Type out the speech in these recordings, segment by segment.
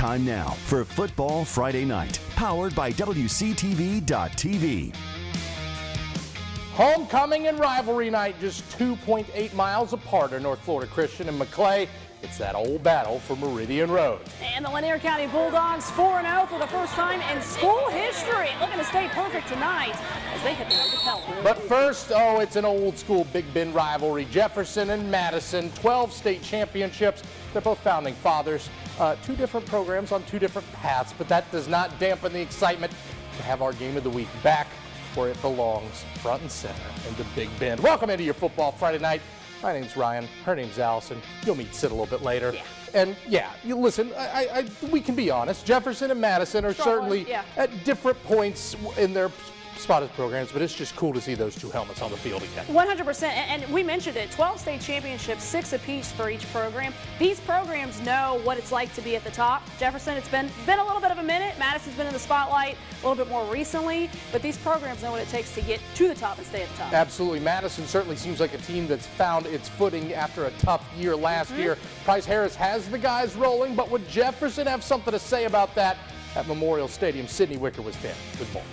Time now for Football Friday Night, powered by WCTV.tv. Homecoming and rivalry night, just 2.8 miles apart are North Florida Christian and Maclay. It's that old battle for Meridian Road. And the Lanier County Bulldogs 4-0 for the first time in school history, looking to stay perfect tonight as they hit the road to Pelham. But first, it's an old school Big Bend rivalry. Jefferson and Madison, 12 state championships. They're both founding fathers. Two different programs on two different paths, but that does not dampen the excitement to have our game of the week back where it belongs, front and center in the Big Bend. Welcome into your Football Friday Night. My name's Ryan, her name's Alison. You'll meet Sid a little bit later. Yeah. And yeah, you listen, we can be honest. Jefferson and Madison are certainly at different points in their spotted programs, but it's just cool to see those two helmets on the field again. 100%, and we mentioned it, 12 state championships, 6 apiece for each program. These programs know what it's like to be at the top. Jefferson, it's been a little bit of a minute. Madison's been in the spotlight a little bit more recently, but these programs know what it takes to get to the top and stay at the top. Absolutely. Madison certainly seems like a team that's found its footing after a tough year last year. Price Harris has the guys rolling, but would Jefferson have something to say about that at Memorial Stadium? Sydney Wicker was there with more.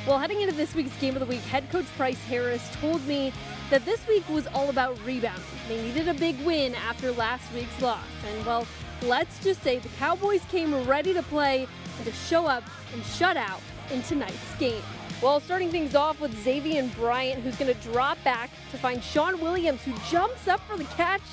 Well, heading into this week's Game of the Week, head coach Price Harris told me that this week was all about rebounding. They needed a big win after last week's loss. And, well, let's just say the Cowboys came ready to play and to show up and shut out in tonight's game. Well, starting things off with Xavier Bryant, who's going to drop back to find Sean Williams, who jumps up for the catch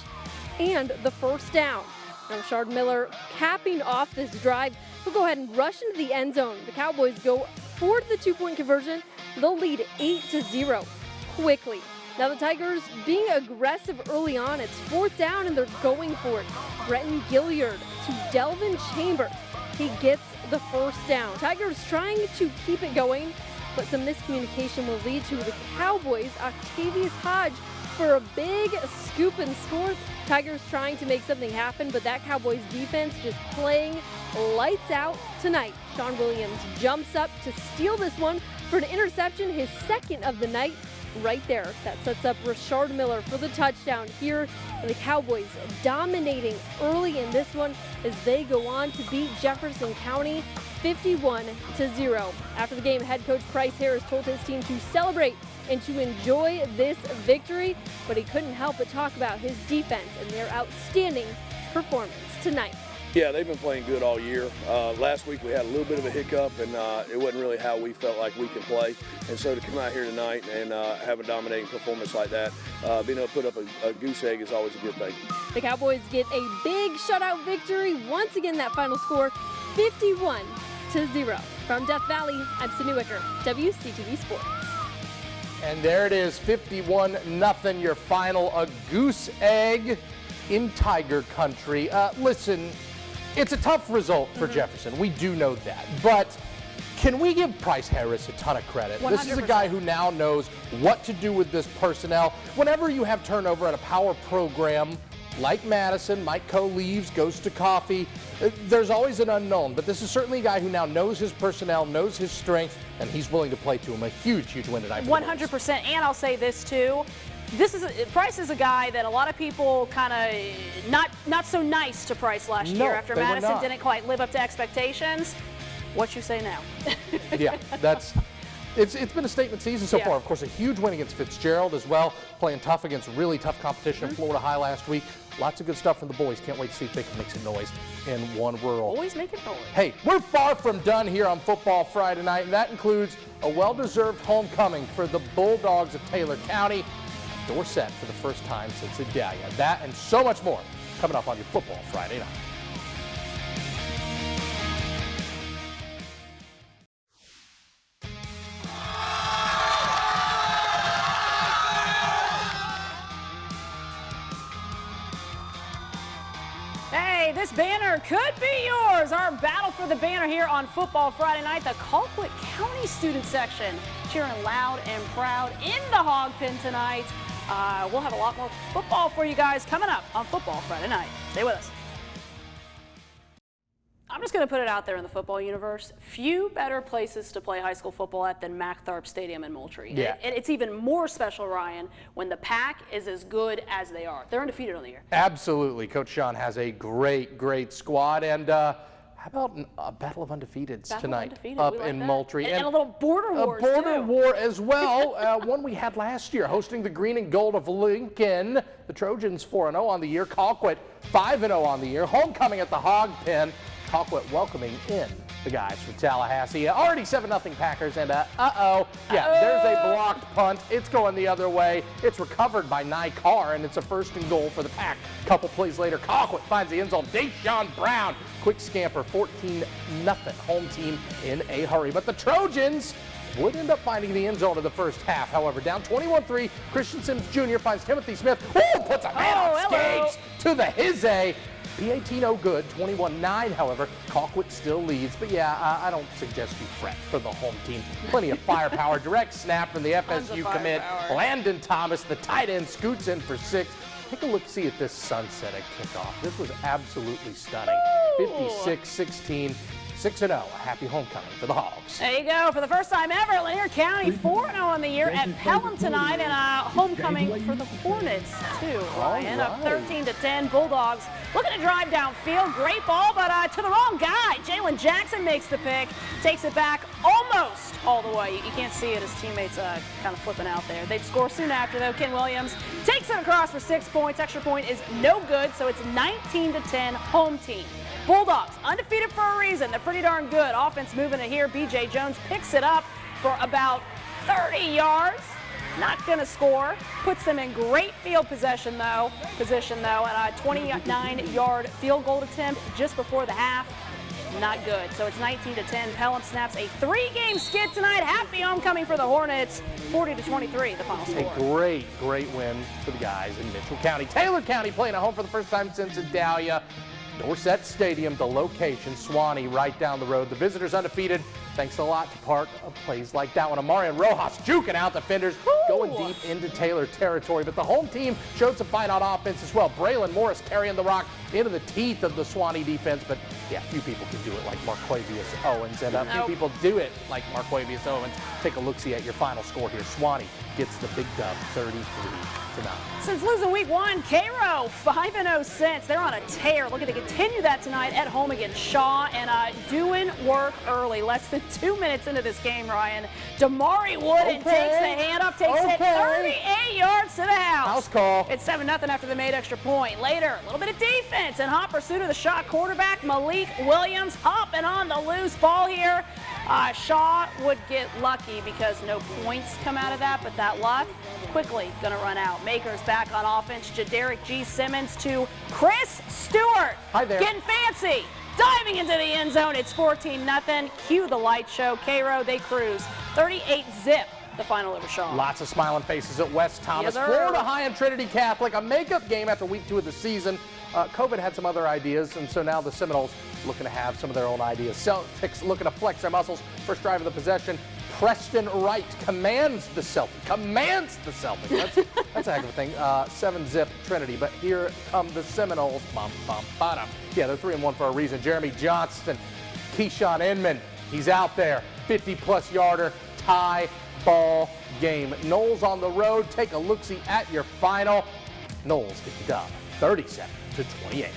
and the first down. Now, Rashard Miller capping off this drive. He'll go ahead and rush into the end zone. The Cowboys go for the two-point conversion. They'll lead 8-0 quickly. Now the Tigers being aggressive early on. It's fourth down and they're going for it. Bretton Gilliard to Delvin Chambers. He gets the first down. Tigers trying to keep it going, but some miscommunication will lead to the Cowboys. Octavius Hodge for a big scoop and score. Tigers trying to make something happen, but that Cowboys defense just playing lights out tonight. Sean Williams jumps up to steal this one for an interception, his second of the night right there. That sets up Rashard Miller for the touchdown here. And the Cowboys dominating early in this one as they go on to beat Jefferson County 51-0. After the game, head coach Price Harris told his team to celebrate and to enjoy this victory, but he couldn't help but talk about his defense and their outstanding performance tonight. Yeah, they've been playing good all year. Last week we had a little bit of a hiccup, and it wasn't really how we felt like we can play. And so to come out here tonight and have a dominating performance like that, being able to put up a goose egg is always a good thing. The Cowboys get a big shutout victory. Once again, that final score, 51-0. From Death Valley, I'm Sydney Wicker, WCTV Sports. And there it is, 51-0, your final, a goose egg in Tiger country. Listen, it's a tough result for Jefferson. We do know that. But can we give Price Harris a ton of credit? 100%. This is a guy who now knows what to do with this personnel. Whenever you have turnover at a power program like Madison, Mike Coe leaves, goes to coffee, there's always an unknown. But this is certainly a guy who now knows his personnel, knows his strength, and he's willing to play to him. A huge win tonight. 100%. And I'll say this too. Price is a guy that a lot of people kind of not so nice to Price last year after Madison didn't quite live up to expectations. What you say now? Yeah, it's been a statement season so far. Of course, a huge win against Fitzgerald as well, playing tough against really tough competition in Florida High last week. Lots of good stuff from the boys. Can't wait to see if they can make some noise in one rural. Always make it noise. Hey, we're far from done here on Football Friday Night, and that includes a well-deserved homecoming for the Bulldogs of Taylor County. Door set for the first time since Idalia. That and so much more coming up on your Football Friday Night. Hey, this banner could be yours. Our battle for the banner here on Football Friday Night. The Colquitt County student section cheering loud and proud in the hog pen tonight. We'll have a lot more football for you guys coming up on Football Friday Night. Stay with us. I'm just going to put it out there in the football universe. Few better places to play high school football at than Mactharp Stadium in Moultrie. Yeah. It's even more special, Ryan, when the pack is as good as they are. They're undefeated on the year. Absolutely. Coach Sean has a great squad. And how about a battle of undefeateds tonight up in Moultrie? And a little border war. A border war as well. One we had last year, hosting the green and gold of Lincoln. The Trojans 4-0 on the year. Colquitt 5-0 on the year. Homecoming at the Hog Pen. Colquitt welcoming in the guys from Tallahassee. Already 7-0 Packers, and there's a blocked punt. It's going the other way. It's recovered by Carr, and it's a 1st and goal for the Pack. Couple plays later, Colquitt finds the end zone. Deshaun Brown, quick scamper, 14-0 home team in a hurry. But the Trojans would end up finding the end zone in the first half. However, down 21-3, Christian Sims Jr. finds Timothy Smith. Puts a man on skates to the hizzy. PAT no good, 21-9, however. Colquitt still leads, but I don't suggest you fret for the home team. Plenty of firepower. Direct snap from the FSU commit. Landon Thomas, the tight end, scoots in for 6. Take a look-see at this sunset at kickoff. This was absolutely stunning. 56-16. 6-0, a happy homecoming for the Hogs. There you go. For the first time ever, Lanier County 4-0 on the year at Pelham tonight, and a homecoming for the Hornets, too. Ryan, up 13-10. Bulldogs looking to drive downfield. Great ball, but to the wrong guy. Jalen Jackson makes the pick, takes it back almost all the way. You can't see it. His teammates kind of flipping out there. They'd score soon after, though. Ken Williams takes it across for 6 points. Extra point is no good, so it's 19-10 home team. Bulldogs, undefeated for a reason. They're pretty darn good. Offense moving it here. B.J. Jones picks it up for about 30 yards. Not going to score. Puts them in great field position, though, and a 29-yard field goal attempt just before the half. Not good. So it's 19-10. Pelham snaps a 3-game skid tonight. Happy homecoming for the Hornets. 40-23, the final score. A great win for the guys in Mitchell County. Taylor County playing at home for the first time since Adalia. Dorset Stadium, the location, Suwannee right down the road. The visitors undefeated, thanks a lot to part of plays like that one. Amarian Rojas juking out defenders, going deep into Taylor territory. But the home team showed some fight on offense as well. Braylon Morris carrying the rock into the teeth of the Suwannee defense. But few people can do it like Marquavius Owens. And few people do it like Marquavius Owens. Take a look-see at your final score here. Suwannee gets the big dub, 33-9. Since losing week 1, Cairo 5-0 since. They're on a tear. Looking to continue that tonight at home against Shaw, and doing work early. Less than 2 minutes into this game, Ryan. Damari Wooden takes the handoff, takes it 38 yards to the house. House call. It's 7-0 after they made extra point. Later, a little bit of defense and hot pursuit of the shot quarterback, Malik Williams, hopping on the loose ball here. Shaw would get lucky because no points come out of that, but that luck quickly going to run out. Makers back on offense. Jadaric G. Simmons to Chris Stewart. Hi there. Getting fancy. Diving into the end zone. It's 14-0. Cue the light show. Cairo, they cruise. 38-zip. The final over Shaw. Lots of smiling faces at West Thomas. Yes, Florida High and Trinity Catholic. A makeup game after week 2 of the season. COVID had some other ideas, and so now the Seminoles looking to have some of their own ideas. Celtics looking to flex their muscles. First drive of the possession. Preston Wright commands the Celtics. That's a heck of a thing. 7-zip Trinity, but here come the Seminoles. Yeah, they're 3-1 for a reason. Jeremy Johnston, Keyshawn Inman, he's out there. 50-plus yarder, tie ball game. Noles on the road. Take a look-see at your final. Noles get the dub, 37-28.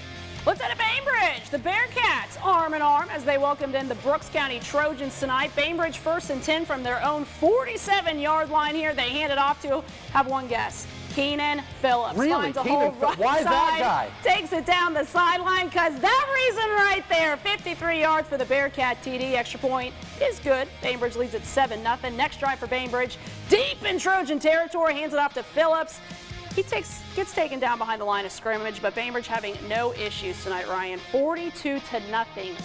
Let's head to Bainbridge. The Bearcats arm in arm as they welcomed in the Brooks County Trojans tonight. Bainbridge 1st and 10 from their own 47-yard line here. They hand it off to, have one guess, Keenan Phillips. Really? Finds a hole right Why is that guy? Takes it down the sideline because that reason right there. 53 yards for the Bearcat TD. Extra point is good. Bainbridge leads at 7-0. Next drive for Bainbridge. Deep in Trojan territory. Hands it off to Phillips. He gets taken down behind the line of scrimmage, but Bainbridge having no issues tonight, Ryan. 42-0,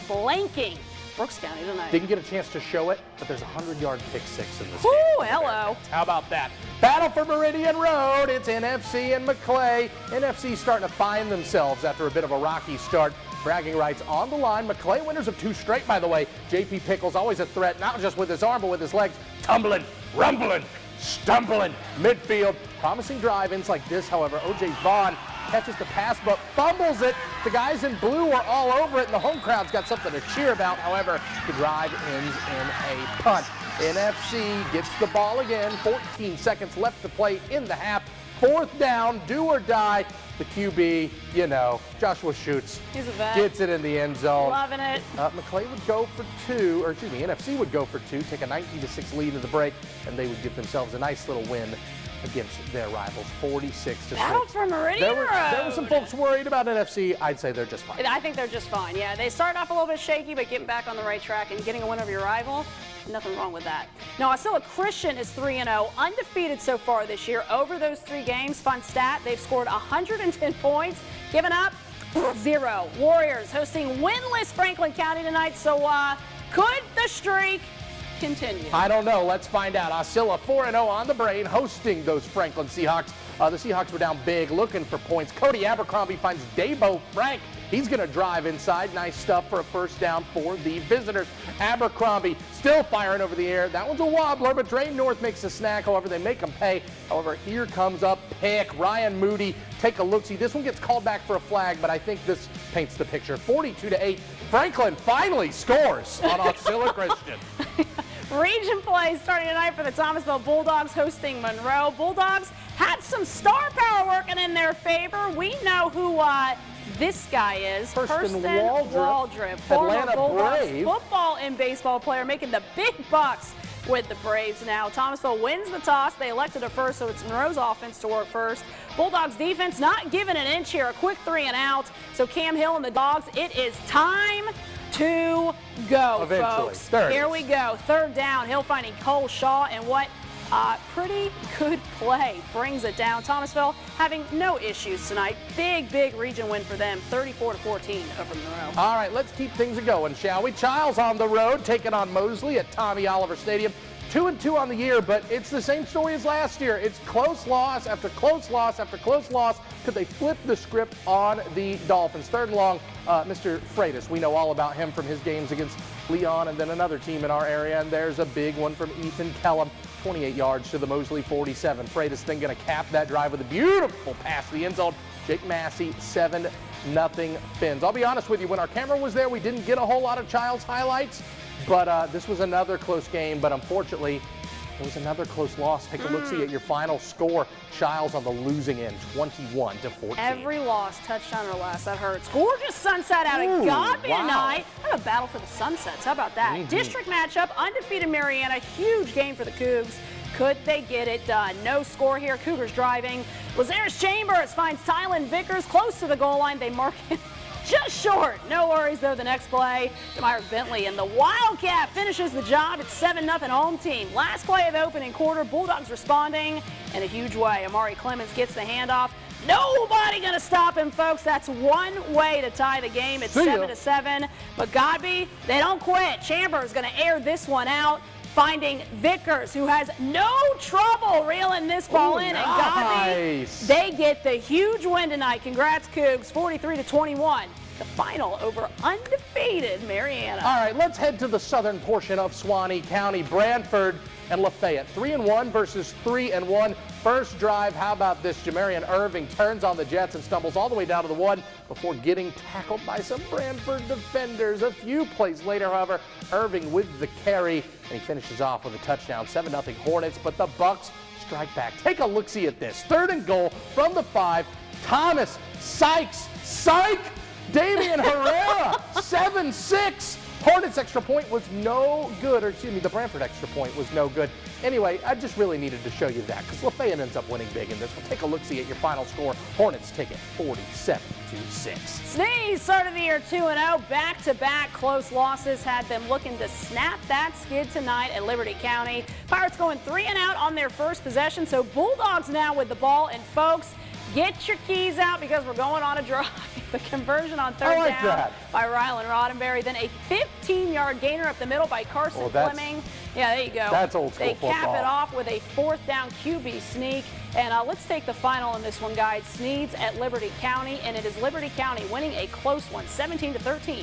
blanking Brooks County tonight. Didn't get a chance to show it, but there's a 100-yard pick 6 in this Ooh, game. hello. How about that? Battle for Meridian Road. It's NFC and Maclay. NFC starting to find themselves after a bit of a rocky start. Bragging rights on the line. Maclay winners of 2 straight, by the way. J.P. Pickles always a threat, not just with his arm, but with his legs. Tumbling, rumbling, stumbling midfield. Promising drive-ins like this, however. O.J. Vaughn catches the pass but fumbles it. The guys in blue are all over it, and the home crowd's got something to cheer about. However, the drive ends in a punt. NFC gets the ball again. 14 seconds left to play in the half. 4th down, do or die. The QB, you know, Joshua shoots. He's a vet. Gets it in the end zone. Loving it. Maclay would go for 2, or excuse me, NFC would go for 2, take a 19-6 lead in the break, and they would give themselves a nice little win against their rivals, 46-6. Battle for Meridian Road. There were some folks worried about NFC. I'd say they're just fine. I think they're just fine. Yeah, they started off a little bit shaky, but getting back on the right track and getting a win over your rival, nothing wrong with that. Now, Aucilla Christian is 3-0, undefeated so far this year. Over those 3 games, fun stat, they've scored 110 points, given up 0. Warriors hosting winless Franklin County tonight, so could the streak continue? I don't know. Let's find out. Aucilla 4-0 on the brain, hosting those Franklin Seahawks. The Seahawks were down big, looking for points. Cody Abercrombie finds Dabo Frank. He's going to drive inside. Nice stuff for a 1st down for the visitors. Abercrombie still firing over the air. That one's a wobbler, but Drain North makes a snack. However, they make them pay. However, here comes a pick. Ryan Moody, take a look-see. This one gets called back for a flag, but I think this paints the picture. 42-8. Franklin finally scores on Auxiliary Christian. Region play starting tonight for the Thomasville Bulldogs hosting Monroe. Bulldogs had some star power working in their favor. We know who this guy is. Kirsten Waldrop, former Atlanta Bulldogs Brave. football and baseball player, making the big bucks with the Braves now. Thomasville wins the toss. They elected a first, so it's Monroe's offense to work first. Bulldogs defense not giving an inch here. A quick 3 and out. So Cam Hill and the Dogs, it is time to go, eventually, folks. Here we go. 3rd down. Hill finding Cole Shaw, and what pretty good play brings it down. Thomasville having no issues tonight. Big region win for them, 34-14 over Monroe. All right, let's keep things going, shall we? Chiles on the road, taking on Mosley at Tommy Oliver Stadium. 2-2 on the year, but it's the same story as last year. It's close loss after close loss after close loss. Could they flip the script on the Dolphins? 3rd and long, Mr. Freitas. We know all about him from his games against Leon and then another team in our area, and there's a big one from Ethan Pelham. 28 yards to the Mosley 47. Freitas then going to cap that drive with a beautiful pass to the end zone. Jake Massey, 7-0 Fins. I'll be honest with you, when our camera was there, we didn't get a whole lot of Chiles highlights, but this was another close game, but unfortunately, it was another close loss. Take a look-see at your final score. Chiles on the losing end, 21-14. Every loss, touchdown or less, that hurts. Gorgeous sunset out of Godby tonight. Have a battle for the sunsets. How about that? District matchup, undefeated Marianna. Huge game for the Cougs. Could they get it done? No score here. Cougars driving. Lazarus Chambers finds Tylen Vickers close to the goal line. They mark him just short. No worries, though, the next play. Demire Bentley and the Wildcat finishes the job. It's 7-0 home team. Last play of the opening quarter. Bulldogs responding in a huge way. Amari Clemens gets the handoff. Nobody going to stop him, folks. That's one way to tie the game. It's 7-7. But Godby, they don't quit. Chambers going to air this one out, finding Vickers, who has no trouble reeling this ball in. And Godby, they get the huge win tonight. Congrats, Cougs, 43-21. The final over undefeated Marianna. All right, let's head to the southern portion of Suwannee County. Branford and LaFayette, 3-1 versus 3-1. First drive, how about this? Jamarian Irving turns on the Jets and stumbles all the way down to the 1 before getting tackled by some Branford defenders. A few plays later, however, Irving with the carry, and he finishes off with a touchdown. 7-0 Hornets, but the Bucks strike back. Take a look-see at this. 3rd and goal from the 5. Thomas Sykes, Damian Herrera, 7-6. Hornets extra point was no good, or excuse me, the Branford extra point was no good. Anyway, I just really needed to show you that because LaFayette ends up winning big in this. We'll take a look-see at your final score. Hornets take it 47-6. Sneads started the year 2-0. Back-to-back close losses had them looking to snap that skid tonight at Liberty County. Pirates going 3-and-out on their first possession, so Bulldogs now with the ball. And folks, get your keys out because we're going on a drive. The conversion on 3rd down by Rylan Roddenberry. Then a 15-yard gainer up the middle by Carson Fleming. Yeah, there you go. That's old school football. They cap it off with a 4th down QB sneak. And let's take the final in this one, guys. Sneads at Liberty County, and it is Liberty County winning a close one, 17-13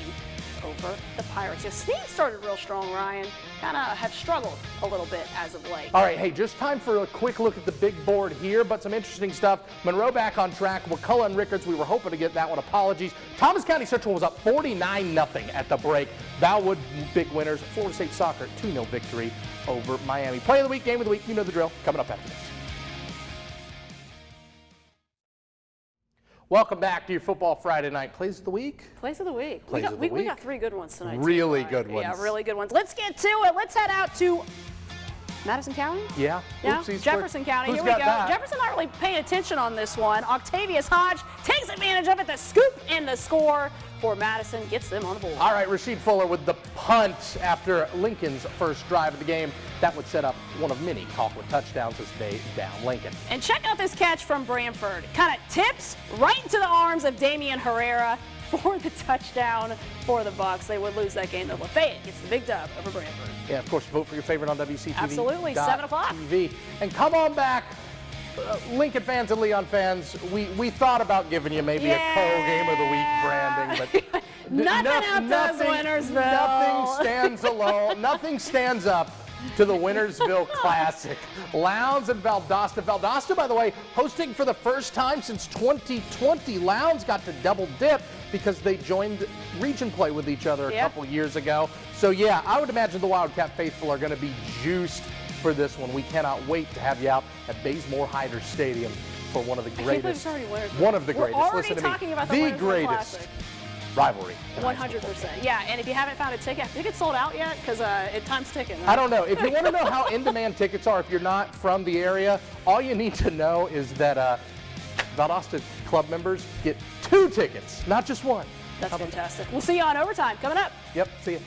over the Pirates. Yeah, Sneads started real strong, Ryan. Kind of have struggled a little bit as of late. All right, hey, just time for a quick look at the big board here, but some interesting stuff. Monroe back on track. Wakulla and Rickards, we were hoping to get that one. Apologies. Thomas County Central was up 49-0 at the break. Valwood, big winners. Florida State Soccer, 2-0 victory over Miami. Play of the week, game of the week, you know the drill. Coming up after this. Welcome back to your Football Friday Night Plays of the Week. Plays of the week. Plays of the we week. got 3 good ones tonight. Really too, good ones. Yeah, really good ones. Let's get to it. Let's head out to Madison County? Yeah. Yeah. Oopsies. Jefferson County. Who's Here we go. got that? Jefferson not really paying attention on this one. Octavius Hodge takes advantage of it. The scoop and the score for Madison gets them on the board. All right, Rasheed Fuller with the punt after Lincoln's first drive of the game. That would set up one of many Colquitt touchdowns as they down Lincoln. And check out this catch from Branford. Kind of tips right into the arms of Damian Herrera for the touchdown for the Bucks. They would lose that game, though. LaFayette gets the big dub over Branford. Yeah, of course, vote for your favorite on WCTV. Absolutely, 7 o'clock. TV. And come on back, Lincoln fans and Leon fans. We thought about giving you maybe a co-game of the week branding, but Nothing outdoes Wintersville. Nothing stands alone. Nothing stands up to the Wintersville Classic. Lowndes and Valdosta. Valdosta, by the way, hosting for the first time since 2020. Lowndes got to double dip because they joined region play with each other a couple years ago. So yeah, I would imagine the Wildcat faithful are going to be juiced for this one. We cannot wait to have you out at Bazemore Hyder Stadium for one of the greatest. One of the greatest. We're already Listen to talking me. about the greatest Classic. Rivalry. 100%. Yeah, and if you haven't found a ticket, I think it's sold out yet because time's ticking. Right? I don't know. If you want to know how in-demand tickets are, if you're not from the area, all you need to know is that Valdosta Club members get 2 tickets, not just 1. That's fantastic. We'll see you on Overtime coming up. Yep, see you.